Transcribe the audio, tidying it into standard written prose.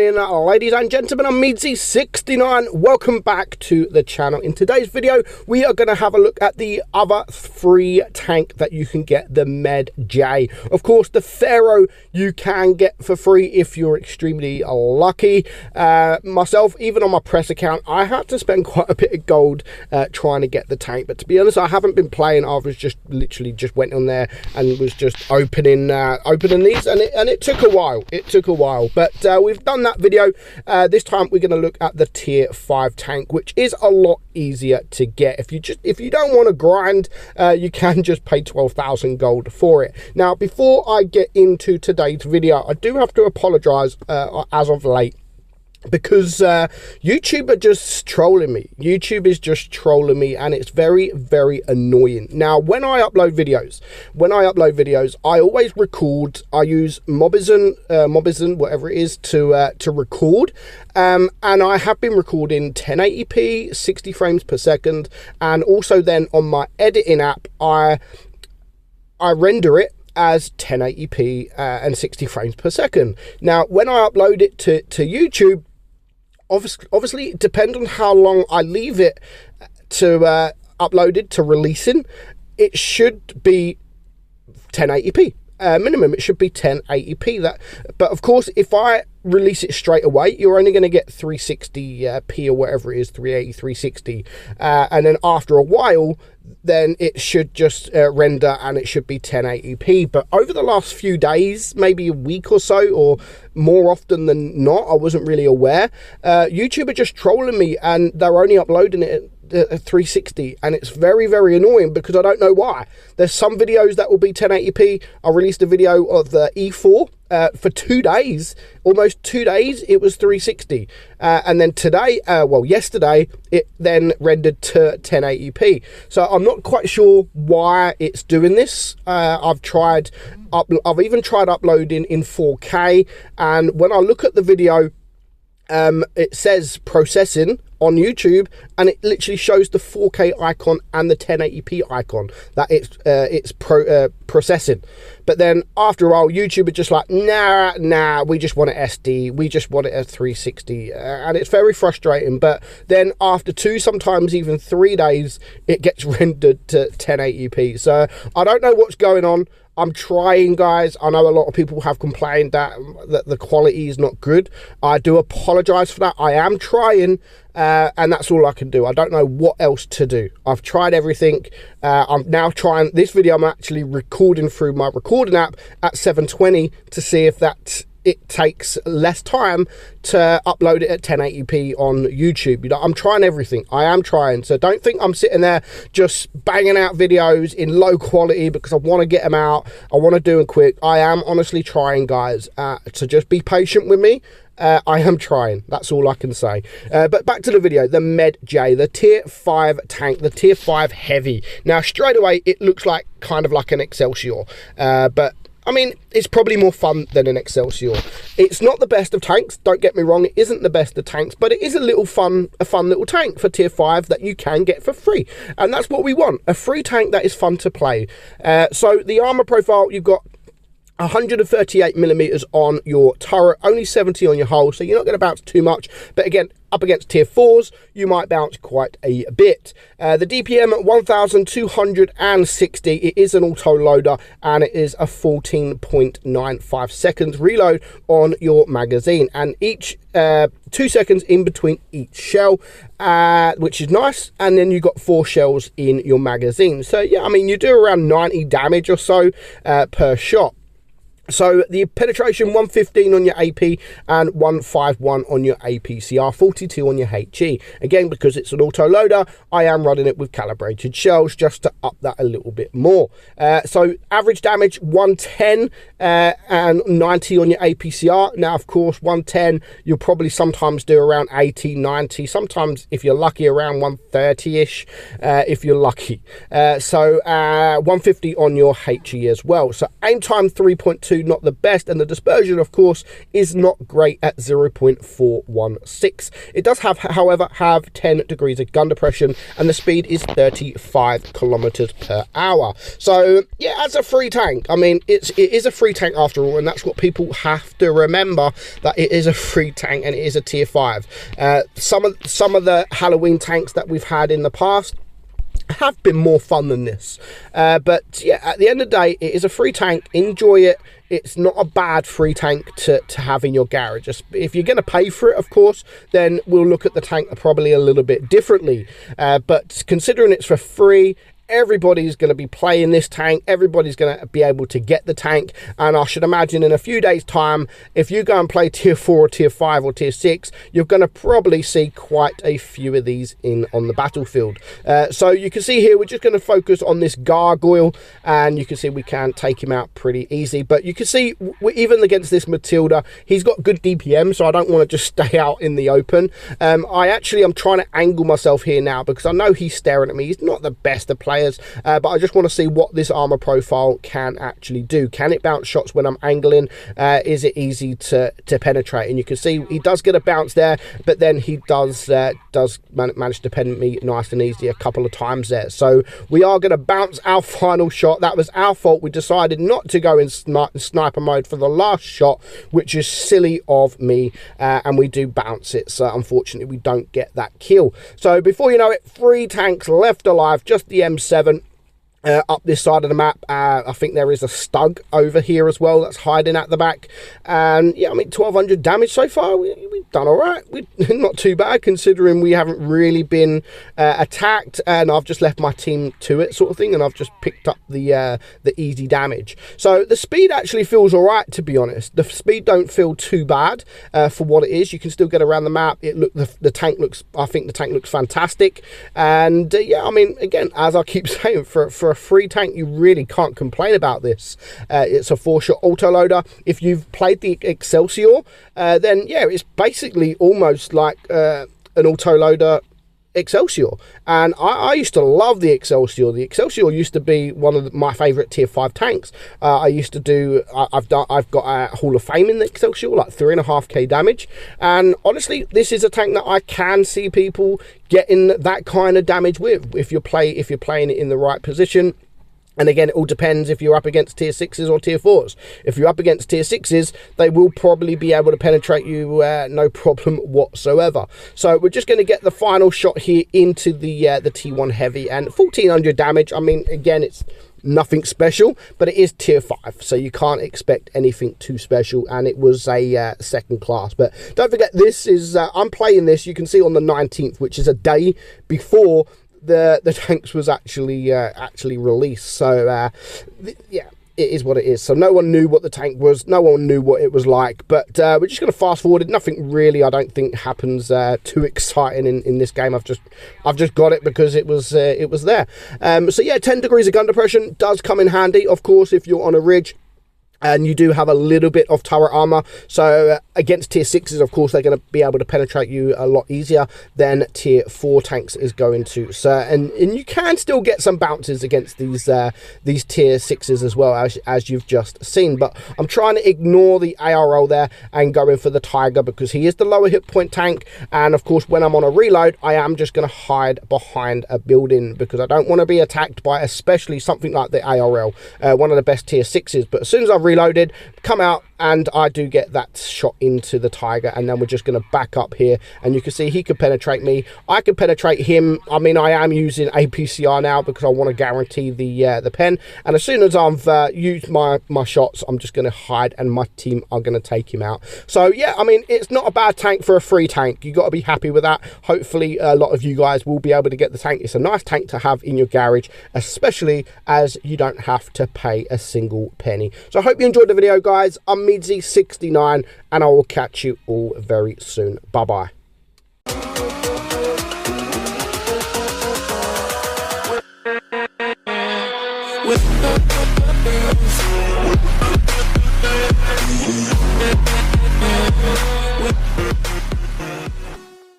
morning, ladies and gentlemen. I'm Medjay69. Welcome back to the channel. In today's video, we are going to have a look at the other free tank that you can get, the Medjay. Of course, the Pharaoh you can get for free if you're extremely lucky. Myself, even on my press account, I had to spend quite a bit of gold trying to get the tank. But to be honest, I haven't been playing. I was just literally just went on there and was just opening these, and it took a while. But we've done that video. This time we're going to look at the tier 5 tank, which is a lot easier to get. If you don't want to grind, you can just pay 12,000 gold for it. Now, before I get into today's video, I do have to apologize as of late, because YouTube are just trolling me. YouTube is just trolling me, and it's very, very annoying. Now, when I upload videos, I always record. I use Mobizen, whatever it is, to record. And I have been recording 1080p, 60 frames per second, and also then on my editing app, I render it as 1080p and 60 frames per second. Now, when I upload it to YouTube, obviously, it depends on how long I leave it to uploaded to releasing. It should be 1080p. Minimum, it should be 1080p. But of course, if I release it straight away, you're only going to get 360p or whatever it is, 380, 360. And then after a while, then it should just render and it should be 1080p. But over the last few days, maybe a week or so, or more often than not, I wasn't really aware. YouTube are just trolling me, and they're only uploading it at 360, and it's very, very annoying because I don't know why. There's some videos that will be 1080p. I released a video of the E4 for 2 days, almost 2 days, it was 360. And then today, yesterday, it then rendered to 1080p. So I'm not quite sure why it's doing this. I've even tried uploading in 4K, and when I look at the video, it says processing on YouTube, and it literally shows the 4K icon and the 1080p icon that it's processing. But then after a while, YouTube are just like, nah, we just want it SD, we just want it at 360, and it's very frustrating. But then after 2, sometimes even 3 days, it gets rendered to 1080p. So I don't know what's going on. I'm trying, guys. I know a lot of people have complained that the quality is not good. I do apologize for that. I am trying, and that's all I can do. I don't know what else to do. I've tried everything. I'm now trying this video. I'm actually recording through my recording app at 720 to see if it takes less time to upload it at 1080p on YouTube. You know, I'm trying everything. I am trying. So don't think I'm sitting there just banging out videos in low quality because I want to get them out. I want to do them quick. I am honestly trying, guys. So just be patient with me. I am trying. That's all I can say. But back to the video. The Medjay, the tier 5 tank, the tier 5 heavy. Now, straight away, it looks like kind of like an Excelsior. But I mean, it's probably more fun than an Excelsior. It's not the best of tanks, don't get me wrong, it isn't the best of tanks, but it is a fun little tank for tier 5 that you can get for free. And that's what we want, a free tank that is fun to play. So the armor profile, you've got 138 millimeters on your turret, only 70 on your hull, so you're not going to bounce too much. But again, up against tier 4s, you might bounce quite a bit. The DPM at 1260. It is an auto loader, and it is a 14.95 seconds reload on your magazine, and each 2 seconds in between each shell, which is nice. And then you got 4 shells in your magazine. So yeah, I mean, you do around 90 damage or so per shot. So the penetration, 115 on your AP and 151 on your APCR, 42 on your HE. Again, because it's an auto loader, I am running it with calibrated shells just to up that a little bit more. So average damage, 110 and 90 on your APCR. Now, of course, 110, you'll probably sometimes do around 80, 90, sometimes if you're lucky around 130-ish, if you're lucky. So 150 on your HE as well. So aim time, 3.2 2, not the best, and the dispersion, of course, is not great at 0.416. It does have, however, have 10 degrees of gun depression, and the speed is 35 kilometers per hour. So yeah, as a free tank, I mean, it is a free tank after all, and that's what people have to remember, that it is a free tank and it is a tier 5. Some of the Halloween tanks that we've had in the past have been more fun than this, but yeah, at the end of the day, it is a free tank. Enjoy it. It's not a bad free tank to have in your garage. If you're going to pay for it, of course, then we'll look at the tank probably a little bit differently, but considering it's for free, everybody's going to be playing this tank, everybody's going to be able to get the tank, and I should imagine in a few days time, if you go and play tier 4 or tier 5 or tier 6, you're going to probably see quite a few of these on the battlefield. So you can see here, we're just going to focus on this gargoyle, and you can see we can take him out pretty easy, but you can see even against this Matilda, he's got good DPM, so I don't want to just stay out in the open. I'm trying to angle myself here now because I know he's staring at me. He's not the best of players, but I just want to see what this armor profile can actually do. Can it bounce shots when I'm angling? Is it easy to penetrate? And you can see he does get a bounce there, but then he does manage to pen me nice and easy a couple of times there. So we are going to bounce our final shot. That was our fault. We decided not to go in sniper mode for the last shot, which is silly of me, and we do bounce it. So unfortunately, we don't get that kill. So before you know it, 3 tanks left alive, just the M7. Up this side of the map. I think there is a Stug over here as well that's hiding at the back, and yeah, I mean 1200 damage so far. We've done all right. We're not too bad considering we haven't really been attacked, and I've just left my team to it sort of thing, and I've just picked up the easy damage. So the speed actually feels all right, to be honest. The speed don't feel too bad for what it is. You can still get around the map. The tank looks, I think the tank looks fantastic, and yeah, I mean, again, as I keep saying, for a free tank, you really can't complain about this. It's a 4-shot autoloader. If you've played the Excelsior, then yeah, it's basically almost like an autoloader Excelsior, and I used to love the Excelsior. The Excelsior used to be one of my favorite tier 5 tanks. I've got a Hall of Fame in the Excelsior, like 3.5k damage, and honestly, this is a tank that I can see people getting that kind of damage with if you're playing it in the right position. And again, it all depends if you're up against tier 6s or tier 4s. If you're up against tier 6s, they will probably be able to penetrate you no problem whatsoever. So we're just going to get the final shot here into the T1 Heavy, and 1400 damage. I mean, again, it's nothing special, but it is tier 5, so you can't expect anything too special, and it was a second class. But don't forget, this is I'm playing this, you can see, on the 19th, which is a day before the tanks was actually released. So yeah, it is what it is. So no one knew what the tank was, no one knew what it was like, but we're just going to fast forward it. Nothing really, I don't think, happens too exciting in this game. I've just got it because it was there. So yeah, 10 degrees of gun depression does come in handy, of course, if you're on a ridge and you do have a little bit of turret armor. So against tier 6s, of course, they're going to be able to penetrate you a lot easier than tier 4 tanks is going to. So and you can still get some bounces against these tier 6s as well, as you've just seen. But I'm trying to ignore the ARL there and go in for the Tiger because he is the lower hit point tank. And of course, when I'm on a reload, I am just going to hide behind a building because I don't want to be attacked by especially something like the ARL, one of the best tier 6s. But as soon as I've reloaded, come out, and I do get that shot into the Tiger, and then we're just going to back up here, and you can see he could penetrate me, I could penetrate him. I mean, I am using APCR now because I want to guarantee the pen, and as soon as I've used my shots, I'm just going to hide, and my team are going to take him out. So yeah, I mean, it's not a bad tank for a free tank. You got to be happy with that. Hopefully a lot of you guys will be able to get the tank. It's a nice tank to have in your garage, especially as you don't have to pay a single penny. So I hope you enjoyed the video, guys. I'm Medjay69, and I will catch you all very soon. Bye bye. With